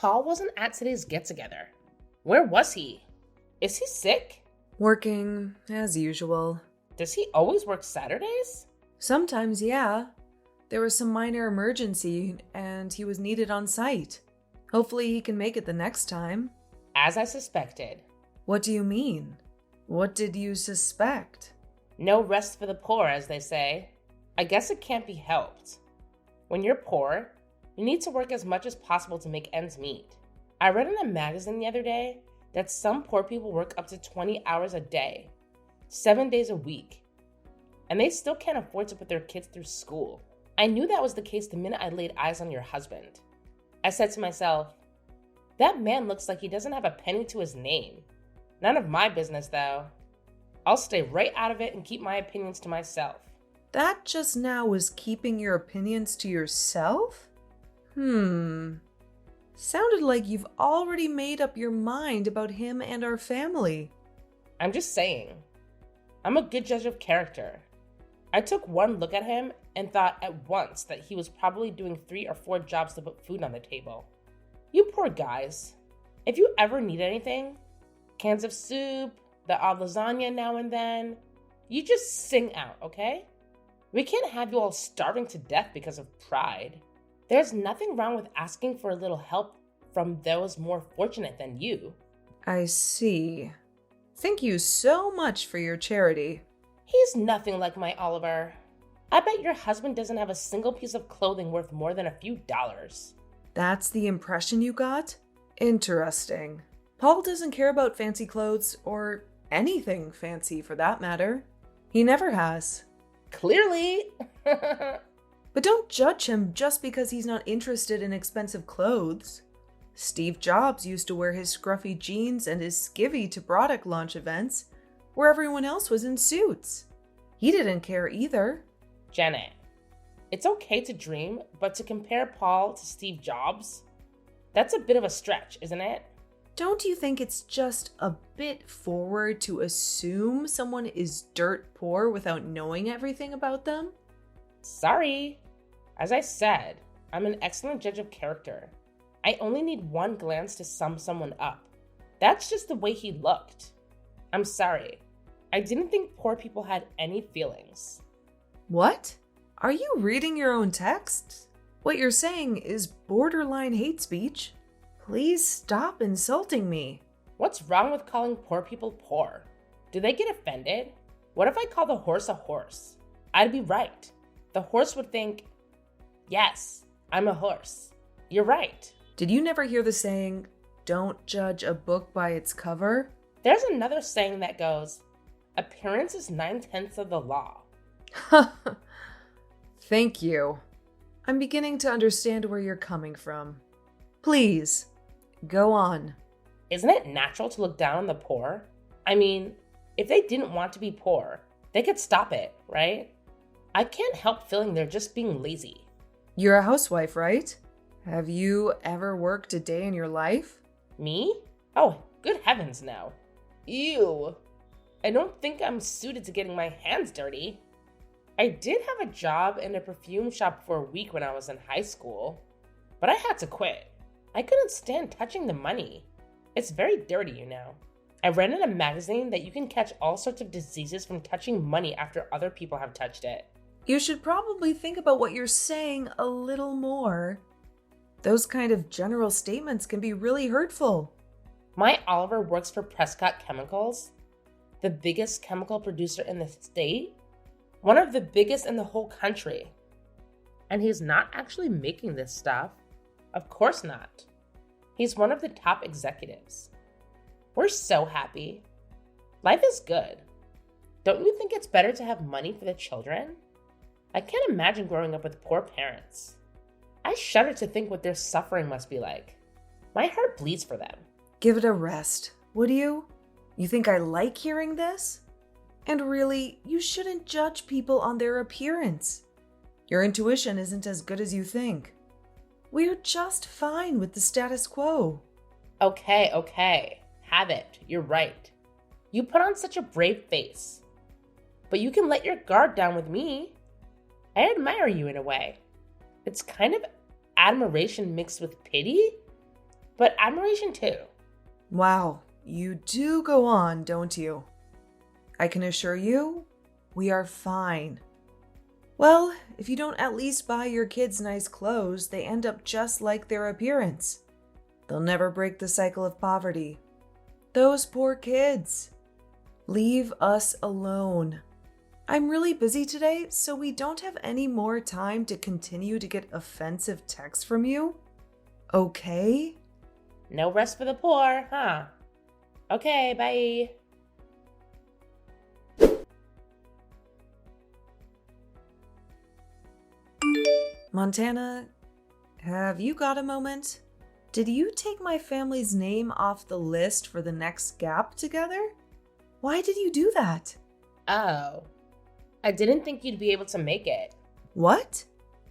Paul wasn't at today's get-together. Where was he? Is he sick? Working, as usual. Does he always work Saturdays? Sometimes, yeah. There was some minor emergency, and he was needed on site. Hopefully he can make it the next time. As I suspected. What do you mean? What did you suspect? No rest for the poor, as they say. I guess it can't be helped. When you're poor, you need to work as much as possible to make ends meet. I read in a magazine the other day that some poor people work up to 20 hours a day, 7 days a week, and they still can't afford to put their kids through school. I knew that was the case the minute I laid eyes on your husband. I said to myself, that man looks like he doesn't have a penny to his name. None of my business, though. I'll stay right out of it and keep my opinions to myself. That just now was keeping your opinions to yourself? Sounded like you've already made up your mind about him and our family. I'm just saying. I'm a good judge of character. I took one look at him and thought at once that he was probably doing 3 or 4 jobs to put food on the table. You poor guys. If you ever need anything, cans of soup, the odd lasagna now and then, you just sing out, okay? We can't have you all starving to death because of pride. There's nothing wrong with asking for a little help from those more fortunate than you. I see. Thank you so much for your charity. He's nothing like my Oliver. I bet your husband doesn't have a single piece of clothing worth more than a few dollars. That's the impression you got? Interesting. Paul doesn't care about fancy clothes, or anything fancy for that matter. He never has. Clearly. But don't judge him just because he's not interested in expensive clothes. Steve Jobs used to wear his scruffy jeans and his skivvy to product launch events, where everyone else was in suits. He didn't care either. Janet, it's okay to dream, but to compare Paul to Steve Jobs, that's a bit of a stretch, isn't it? Don't you think it's just a bit forward to assume someone is dirt poor without knowing everything about them? Sorry. As I said, I'm an excellent judge of character. I only need one glance to sum someone up. That's just the way he looked. I'm sorry. I didn't think poor people had any feelings. What? Are you reading your own text? What you're saying is borderline hate speech. Please stop insulting me. What's wrong with calling poor people poor? Do they get offended? What if I call the horse a horse? I'd be right. The horse would think, yes, I'm a horse. You're right. Did you never hear the saying, don't judge a book by its cover? There's another saying that goes, appearance is 9/10 of the law. Thank you. I'm beginning to understand where you're coming from. Please, go on. Isn't it natural to look down on the poor? I mean, if they didn't want to be poor, they could stop it, right? I can't help feeling they're just being lazy. You're a housewife, right? Have you ever worked a day in your life? Me? Oh, good heavens, no. Ew. I don't think I'm suited to getting my hands dirty. I did have a job in a perfume shop for a week when I was in high school, but I had to quit. I couldn't stand touching the money. It's very dirty, you know. I read in a magazine that you can catch all sorts of diseases from touching money after other people have touched it. You should probably think about what you're saying a little more. Those kind of general statements can be really hurtful. My Oliver works for Prescott Chemicals, the biggest chemical producer in the state, one of the biggest in the whole country. And he's not actually making this stuff. Of course not. He's one of the top executives. We're so happy. Life is good. Don't you think it's better to have money for the children? I can't imagine growing up with poor parents. I shudder to think what their suffering must be like. My heart bleeds for them. Give it a rest, would you? You think I like hearing this? And really, you shouldn't judge people on their appearance. Your intuition isn't as good as you think. We're just fine with the status quo. Okay. Have it. You're right. You put on such a brave face. But you can let your guard down with me. I admire you in a way. It's kind of admiration mixed with pity. but admiration too. Wow, you do go on, don't you? I can assure you, we are fine. Well, if you don't at least buy your kids nice clothes, they end up just like their appearance. They'll never break the cycle of poverty. Those poor kids. Leave us alone. I'm really busy today, so we don't have any more time to continue to get offensive texts from you. Okay? No rest for the poor, huh? Okay, bye. Montana, have you got a moment? Did you take my family's name off the list for the next gap together? Why did you do that? Oh, I didn't think you'd be able to make it. What?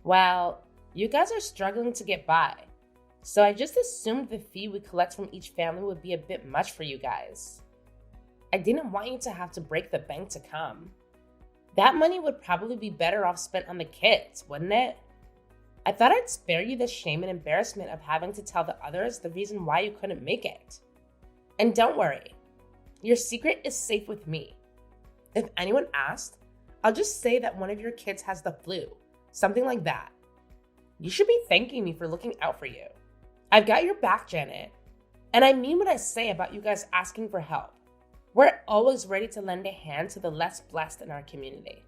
Well, you guys are struggling to get by, so I just assumed the fee we collect from each family would be a bit much for you guys. I didn't want you to have to break the bank to come. That money would probably be better off spent on the kids, wouldn't it? I thought I'd spare you the shame and embarrassment of having to tell the others the reason why you couldn't make it. And don't worry, your secret is safe with me. If anyone asked, I'll just say that one of your kids has the flu, something like that. You should be thanking me for looking out for you. I've got your back, Janet. And I mean what I say about you guys asking for help. We're always ready to lend a hand to the less blessed in our community.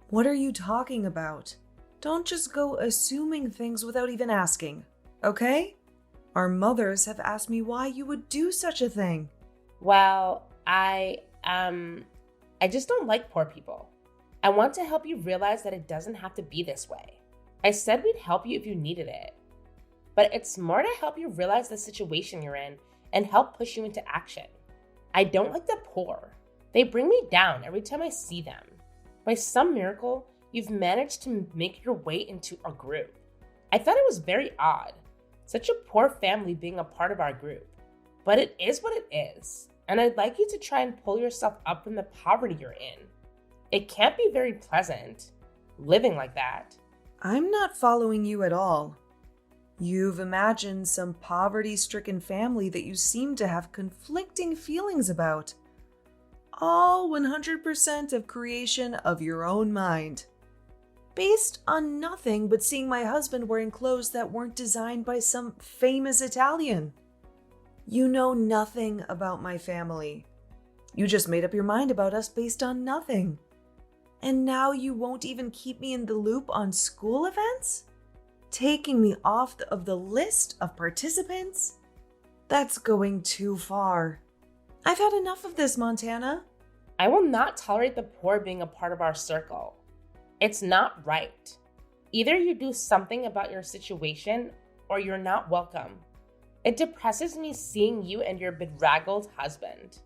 What are you talking about? Don't just go assuming things without even asking, okay? Our mothers have asked me why you would do such a thing. Well, I just don't like poor people. I want to help you realize that it doesn't have to be this way. I said we'd help you if you needed it. But it's more to help you realize the situation you're in and help push you into action. I don't like the poor. They bring me down every time I see them. By some miracle, you've managed to make your way into our group. I thought it was very odd, such a poor family being a part of our group. But it is what it is, and I'd like you to try and pull yourself up from the poverty you're in. It can't be very pleasant, living like that. I'm not following you at all. You've imagined some poverty-stricken family that you seem to have conflicting feelings about. All 100% of creation of your own mind. Based on nothing but seeing my husband wearing clothes that weren't designed by some famous Italian. You know nothing about my family. You just made up your mind about us based on nothing. And now you won't even keep me in the loop on school events? Taking me off of the list of participants? That's going too far. I've had enough of this, Montana. I will not tolerate the poor being a part of our circle. It's not right. Either you do something about your situation or you're not welcome. It depresses me seeing you and your bedraggled husband.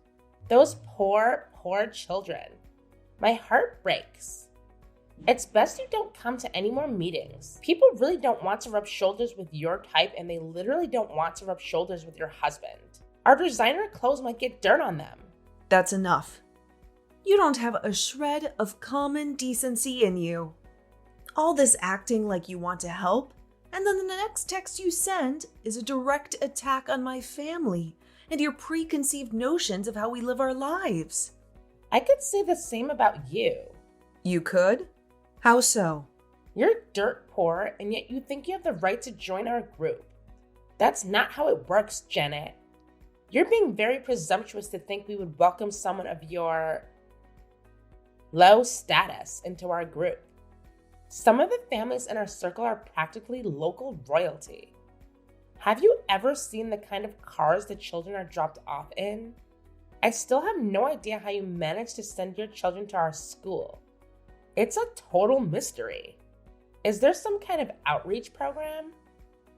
Those poor children. My heart breaks. It's best you don't come to any more meetings. People really don't want to rub shoulders with your type, and they literally don't want to rub shoulders with your husband. Our designer clothes might get dirt on them. That's enough. You don't have a shred of common decency in you. All this acting like you want to help, and then the next text you send is a direct attack on my family and your preconceived notions of how we live our lives. I could say the same about you. You could? How so? You're dirt poor, and yet you think you have the right to join our group. That's not how it works, Janet. You're being very presumptuous to think we would welcome someone of your low status into our group. Some of the families in our circle are practically local royalty. Have you ever seen the kind of cars the children are dropped off in? I still have no idea how you managed to send your children to our school. It's a total mystery. Is there some kind of outreach program?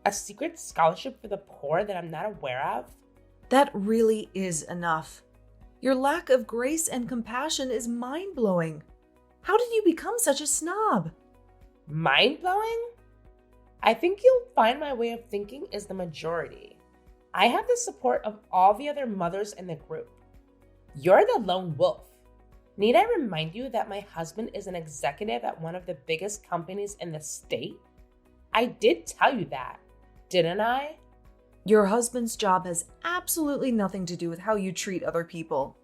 A secret scholarship for the poor that I'm not aware of? That really is enough. Your lack of grace and compassion is mind-blowing. How did you become such a snob? Mind-blowing? I think you'll find my way of thinking is the majority. I have the support of all the other mothers in the group. You're the lone wolf. Need I remind you that my husband is an executive at one of the biggest companies in the state? I did tell you that, didn't I? Your husband's job has absolutely nothing to do with how you treat other people.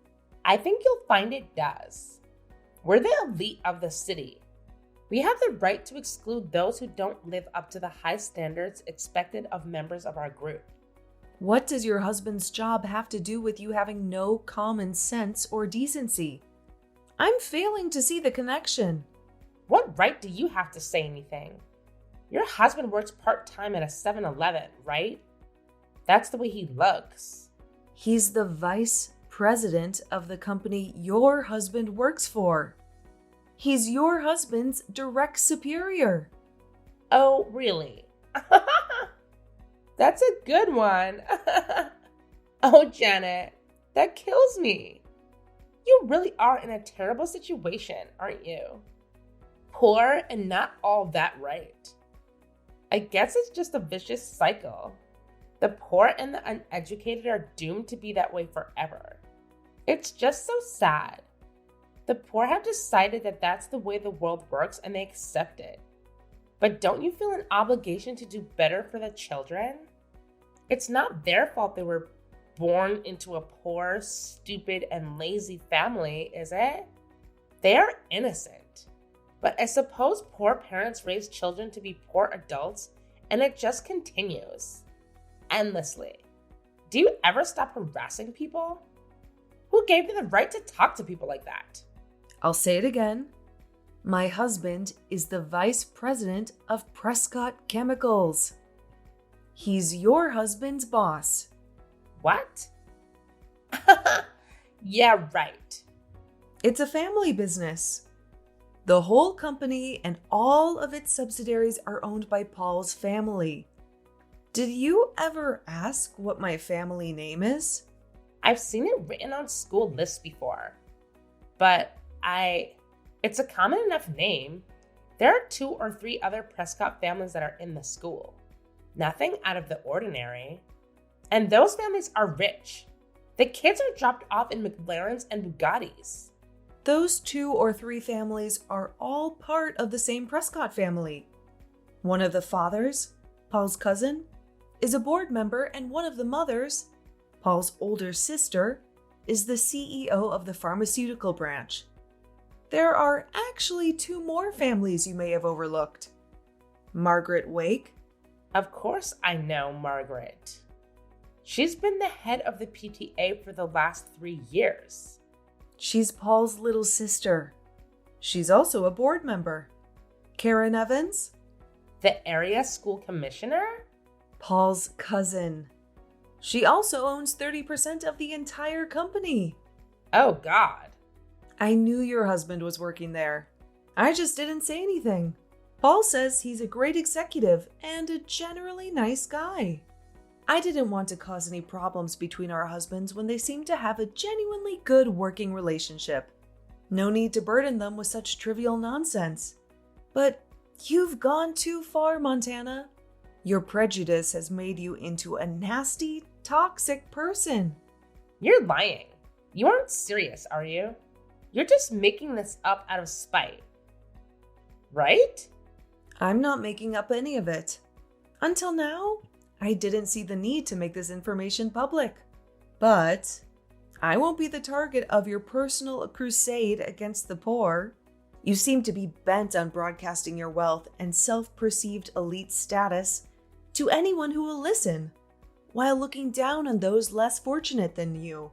I think you'll find it does. We're the elite of the city. We have the right to exclude those who don't live up to the high standards expected of members of our group. What does your husband's job have to do with you having no common sense or decency? I'm failing to see the connection. What right do you have to say anything? Your husband works part-time at a 7-Eleven, right? That's the way he looks. He's the vice president of the company your husband works for. He's your husband's direct superior. Oh, really? That's a good one. Oh, Janet, that kills me. You really are in a terrible situation, aren't you? Poor and not all that right. I guess it's just a vicious cycle. The poor and the uneducated are doomed to be that way forever. It's just so sad. The poor have decided that that's the way the world works and they accept it. But don't you feel an obligation to do better for the children? It's not their fault they were born into a poor, stupid, and lazy family, is it? They are innocent. But I suppose poor parents raise children to be poor adults, and it just continues. Endlessly. Do you ever stop harassing people? Who gave you the right to talk to people like that? I'll say it again. My husband is the vice president of Prescott Chemicals. He's your husband's boss. What? Yeah, right. It's a family business. The whole company and all of its subsidiaries are owned by Paul's family. Did you ever ask what my family name is? I've seen it written on school lists before, but it's a common enough name. There are 2 or 3 other Prescott families that are in the school. Nothing out of the ordinary. And those families are rich. The kids are dropped off in McLarens and Bugattis. Those 2 or 3 families are all part of the same Prescott family. One of the fathers, Paul's cousin, is a board member, and one of the mothers, Paul's older sister, is the CEO of the pharmaceutical branch. There are actually 2 more families you may have overlooked. Margaret Wake. Of course I know Margaret. She's been the head of the PTA for the last 3 years. She's Paul's little sister. She's also a board member. Karen Evans. The area school commissioner? Paul's cousin. She also owns 30% of the entire company. Oh, God. I knew your husband was working there. I just didn't say anything. Paul says he's a great executive and a generally nice guy. I didn't want to cause any problems between our husbands when they seem to have a genuinely good working relationship. No need to burden them with such trivial nonsense. But you've gone too far, Montana. Your prejudice has made you into a nasty, toxic person. You're lying. You aren't serious, are you? You're just making this up out of spite. Right? I'm not making up any of it. Until now, I didn't see the need to make this information public. But I won't be the target of your personal crusade against the poor. You seem to be bent on broadcasting your wealth and self-perceived elite status to anyone who will listen, while looking down on those less fortunate than you.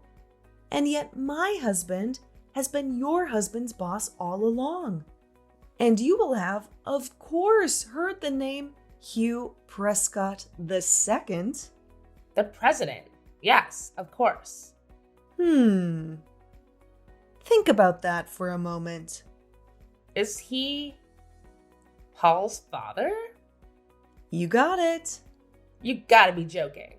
And yet my husband has been your husband's boss all along. And you will have, of course, heard the name Hugh Prescott II. The president. Yes, of course. Think about that for a moment. Is he Paul's father? You got it. You gotta be joking.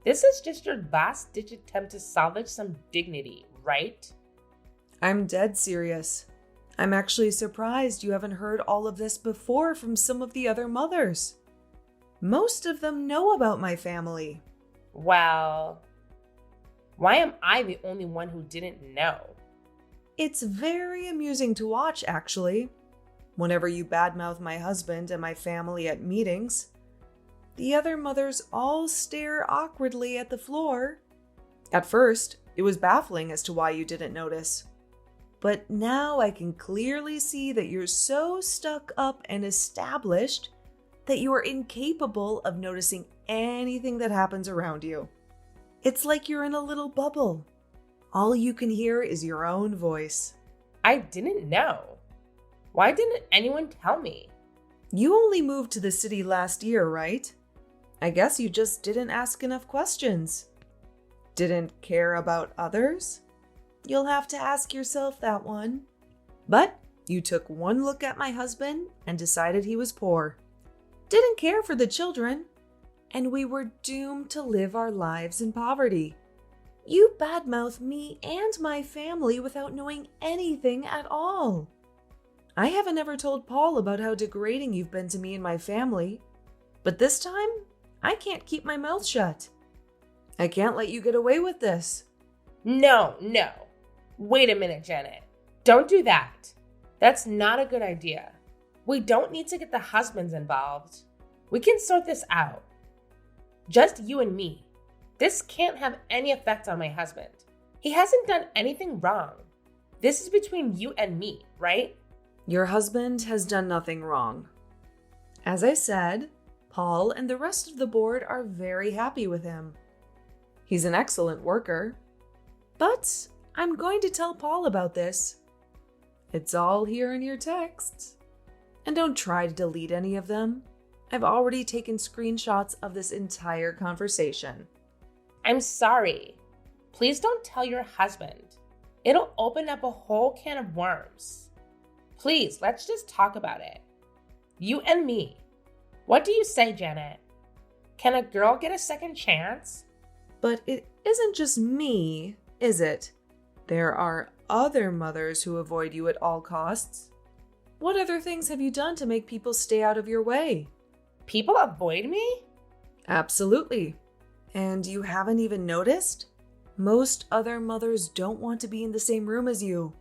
This is just your last-ditch attempt to salvage some dignity, right? I'm dead serious. I'm actually surprised you haven't heard all of this before from some of the other mothers. Most of them know about my family. Well, why am I the only one who didn't know? It's very amusing to watch, actually. Whenever you badmouth my husband and my family at meetings, the other mothers all stare awkwardly at the floor. At first, it was baffling as to why you didn't notice. But now I can clearly see that you're so stuck up and established that you are incapable of noticing anything that happens around you. It's like you're in a little bubble. All you can hear is your own voice. I didn't know. Why didn't anyone tell me? You only moved to the city last year, right? I guess you just didn't ask enough questions. Didn't care about others? You'll have to ask yourself that one. But you took one look at my husband and decided he was poor. Didn't care for the children. And we were doomed to live our lives in poverty. You badmouth me and my family without knowing anything at all. I haven't ever told Paul about how degrading you've been to me and my family. But this time, I can't keep my mouth shut. I can't let you get away with this. No. Wait a minute, Janet. Don't do that. That's not a good idea. We don't need to get the husbands involved. We can sort this out. Just you and me. This can't have any effect on my husband. He hasn't done anything wrong. This is between you and me, right? Your husband has done nothing wrong. As I said, Paul and the rest of the board are very happy with him. He's an excellent worker. But I'm going to tell Paul about this. It's all here in your texts. And don't try to delete any of them. I've already taken screenshots of this entire conversation. I'm sorry. Please don't tell your husband. It'll open up a whole can of worms. Please, let's just talk about it. You and me. What do you say, Janet? Can a girl get a second chance? But it isn't just me, is it? There are other mothers who avoid you at all costs. What other things have you done to make people stay out of your way? People avoid me? Absolutely. And you haven't even noticed? Most other mothers don't want to be in the same room as you.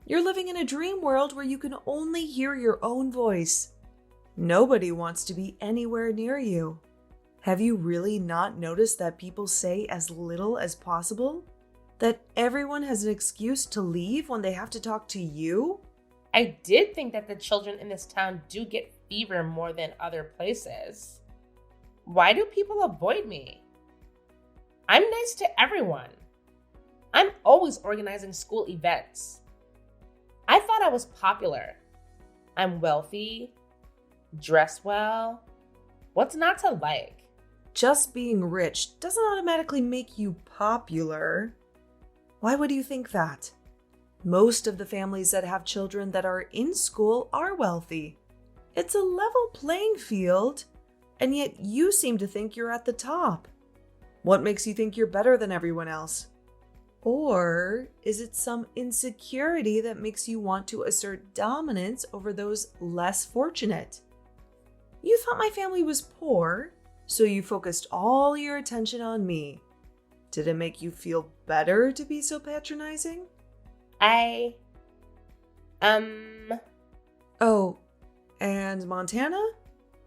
You're living in a dream world where you can only hear your own voice. Nobody wants to be anywhere near you. Have you really not noticed that people say as little as possible? That everyone has an excuse to leave when they have to talk to you? I did think that the children in this town do get fever more than other places. Why do people avoid me? I'm nice to everyone. I'm always organizing school events. I thought I was popular. I'm wealthy, dress well. What's not to like? Just being rich doesn't automatically make you popular. Why would you think that? Most of the families that have children that are in school are wealthy. It's a level playing field, and yet you seem to think you're at the top. What makes you think you're better than everyone else? Or is it some insecurity that makes you want to assert dominance over those less fortunate? You thought my family was poor, so you focused all your attention on me. Did it make you feel better to be so patronizing? Oh, and Montana?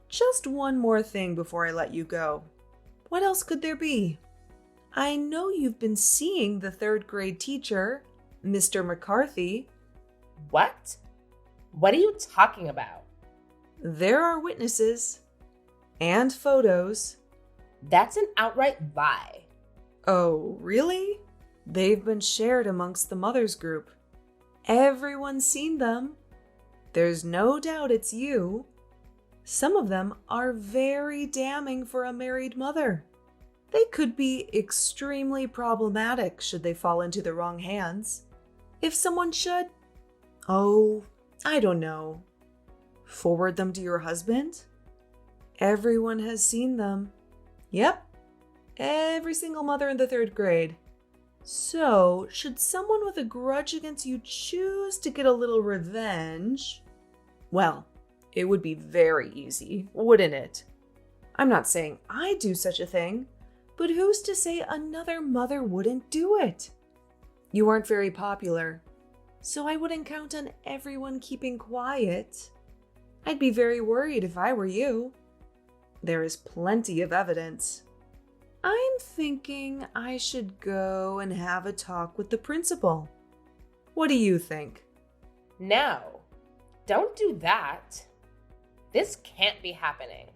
Just one more thing before I let you go. What else could there be? I know you've been seeing the third grade teacher, Mr. McCarthy. What? What are you talking about? There are witnesses. And photos. That's an outright lie. Oh, really? They've been shared amongst the mothers group. Everyone's seen them. There's no doubt it's you. Some of them are very damning for a married mother. They could be extremely problematic should they fall into the wrong hands. If someone should, I don't know, forward them to your husband? Everyone has seen them. Yep, every single mother in the third grade. So, should someone with a grudge against you choose to get a little revenge, well, it would be very easy, wouldn't it? I'm not saying I'd do such a thing, but who's to say another mother wouldn't do it? You aren't very popular, so I wouldn't count on everyone keeping quiet. I'd be very worried if I were you. There is plenty of evidence. I'm thinking I should go and have a talk with the principal. What do you think? No, don't do that. This can't be happening.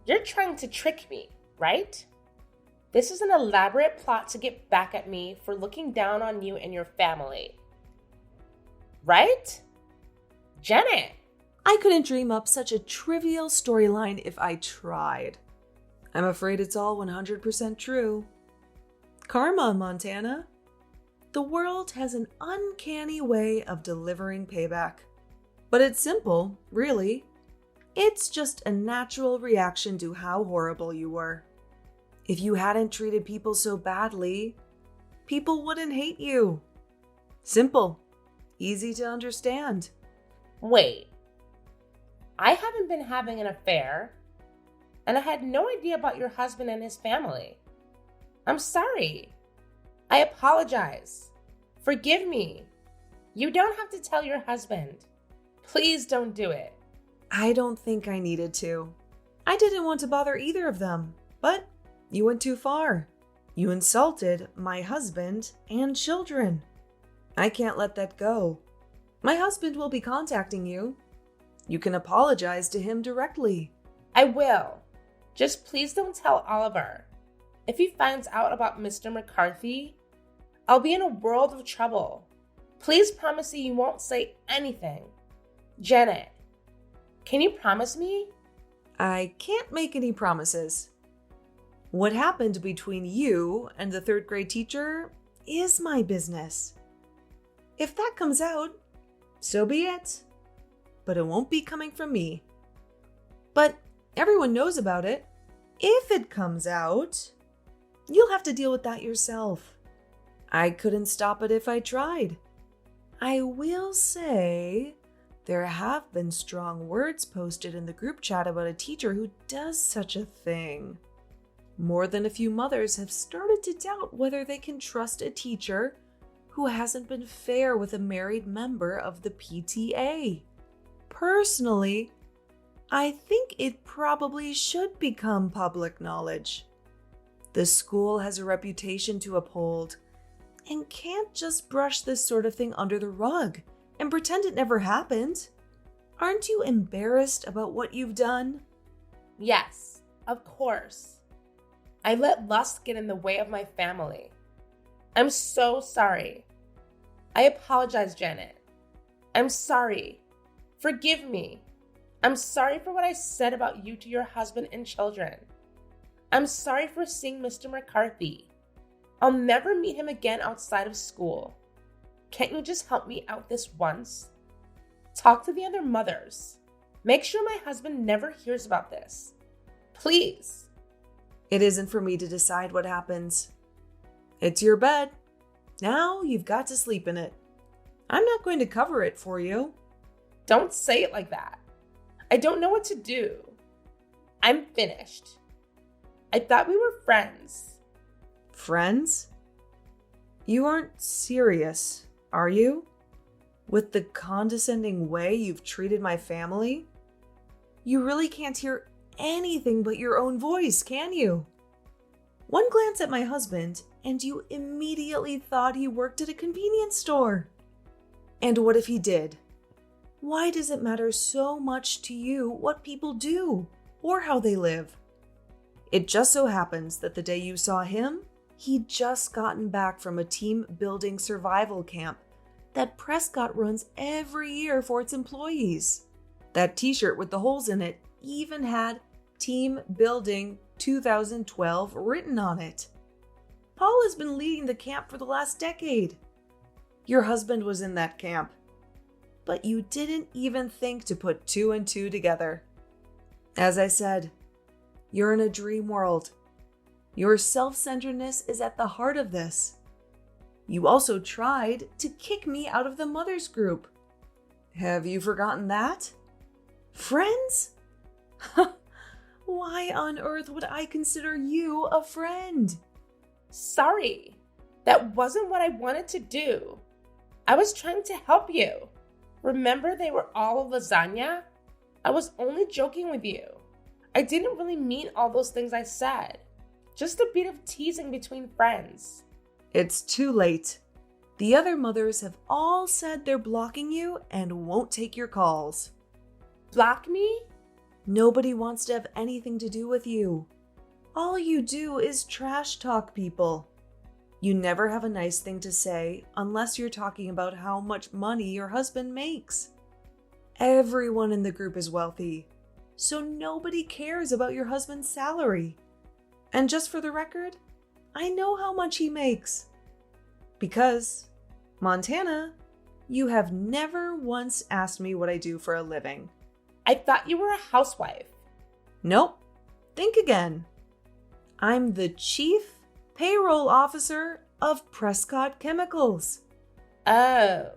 You're trying to trick me, right? This is an elaborate plot to get back at me for looking down on you and your family. Right? Janet! I couldn't dream up such a trivial storyline if I tried. I'm afraid it's all 100% true. Karma, Montana. The world has an uncanny way of delivering payback. But it's simple, really. It's just a natural reaction to how horrible you were. If you hadn't treated people so badly, people wouldn't hate you. Simple. Easy to understand. Wait. I haven't been having an affair, and I had no idea about your husband and his family. I'm sorry. I apologize. Forgive me. You don't have to tell your husband. Please don't do it. I don't think I needed to. I didn't want to bother either of them, but you went too far. You insulted my husband and children. I can't let that go. My husband will be contacting you. You can apologize to him directly. I will. Just please don't tell Oliver. If he finds out about Mr. McCarthy, I'll be in a world of trouble. Please promise me you won't say anything. Janet, can you promise me? I can't make any promises. What happened between you and the third grade teacher is my business. If that comes out, so be it. But it won't be coming from me. But everyone knows about it. If it comes out, you'll have to deal with that yourself. I couldn't stop it if I tried. I will say there have been strong words posted in the group chat about a teacher who does such a thing. More than a few mothers have started to doubt whether they can trust a teacher who hasn't been fair with a married member of the PTA. Personally, I think it probably should become public knowledge. The school has a reputation to uphold and can't just brush this sort of thing under the rug and pretend it never happened. Aren't you embarrassed about what you've done? Yes, of course. I let lust get in the way of my family. I'm so sorry. I apologize, Janet. I'm sorry. Forgive me. I'm sorry for what I said about you to your husband and children. I'm sorry for seeing Mr. McCarthy. I'll never meet him again outside of school. Can't you just help me out this once? Talk to the other mothers. Make sure my husband never hears about this. Please. It isn't for me to decide what happens. It's your bed. Now you've got to sleep in it. I'm not going to cover it for you. Don't say it like that. I don't know what to do. I'm finished. I thought we were friends. Friends? You aren't serious, are you? With the condescending way you've treated my family? You really can't hear anything but your own voice, can you? One glance at my husband, and you immediately thought he worked at a convenience store. And what if he did? Why does it matter so much to you what people do or how they live? It just so happens that the day you saw him, he'd just gotten back from a team-building survival camp that Prescott runs every year for its employees. That t-shirt with the holes in it even had Team Building 2012 written on it. Paul has been leading the camp for the last decade. Your husband was in that camp, but you didn't even think to put two and two together. As I said, you're in a dream world. Your self-centeredness is at the heart of this. You also tried to kick me out of the mothers group. Have you forgotten that? Friends? Why on earth would I consider you a friend? Sorry. That wasn't what I wanted to do. I was trying to help you. Remember they were all lasagna? I was only joking with you. I didn't really mean all those things I said. Just a bit of teasing between friends. It's too late. The other mothers have all said they're blocking you and won't take your calls. Block me? Nobody wants to have anything to do with you. All you do is trash talk people. You never have a nice thing to say unless you're talking about how much money your husband makes. Everyone in the group is wealthy, so nobody cares about your husband's salary. And just for the record, I know how much he makes. Because, Montana, you have never once asked me what I do for a living. I thought you were a housewife. Nope. Think again. I'm the Chief Payroll Officer of Prescott Chemicals. Oh.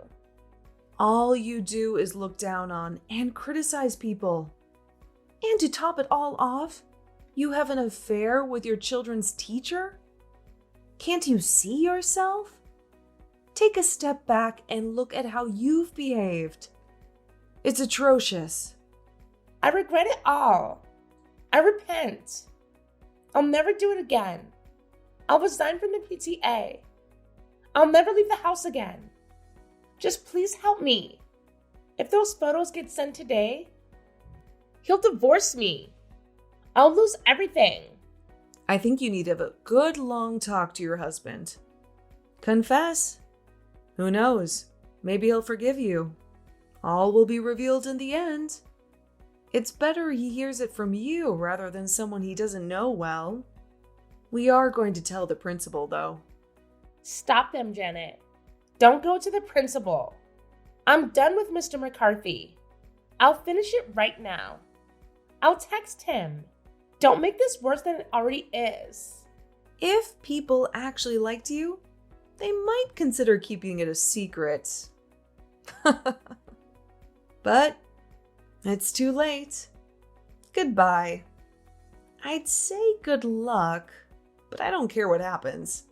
All you do is look down on and criticize people. And to top it all off, you have an affair with your children's teacher? Can't you see yourself? Take a step back and look at how you've behaved. It's atrocious. I regret it all. I repent. I'll never do it again. I'll resign from the PTA. I'll never leave the house again. Just please help me. If those photos get sent today, he'll divorce me. I'll lose everything. I think you need to have a good long talk to your husband. Confess. Who knows? Maybe he'll forgive you. All will be revealed in the end. It's better he hears it from you rather than someone he doesn't know well. We are going to tell the principal, though. Stop them, Janet. Don't go to the principal. I'm done with Mr. McCarthy. I'll finish it right now. I'll text him. Don't make this worse than it already is. If people actually liked you, they might consider keeping it a secret. But it's too late. Goodbye. I'd say good luck, but I don't care what happens.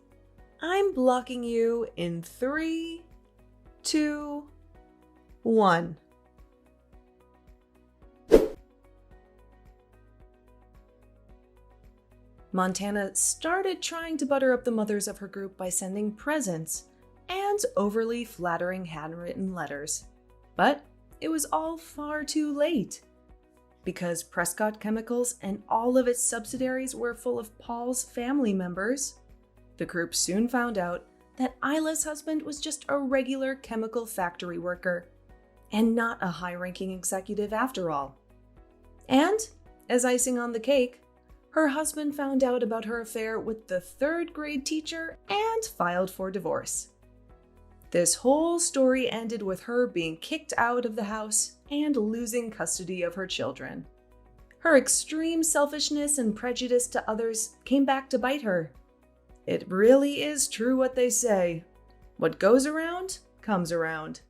I'm blocking you in 3, 2, 1. Montana started trying to butter up the mothers of her group by sending presents and overly flattering handwritten letters. But it was all far too late. Because Prescott Chemicals and all of its subsidiaries were full of Paul's family members, the group soon found out that Isla's husband was just a regular chemical factory worker and not a high-ranking executive after all. And, as icing on the cake, her husband found out about her affair with the 3rd grade teacher and filed for divorce. This whole story ended with her being kicked out of the house and losing custody of her children. Her extreme selfishness and prejudice to others came back to bite her. It really is true what they say. What goes around, comes around.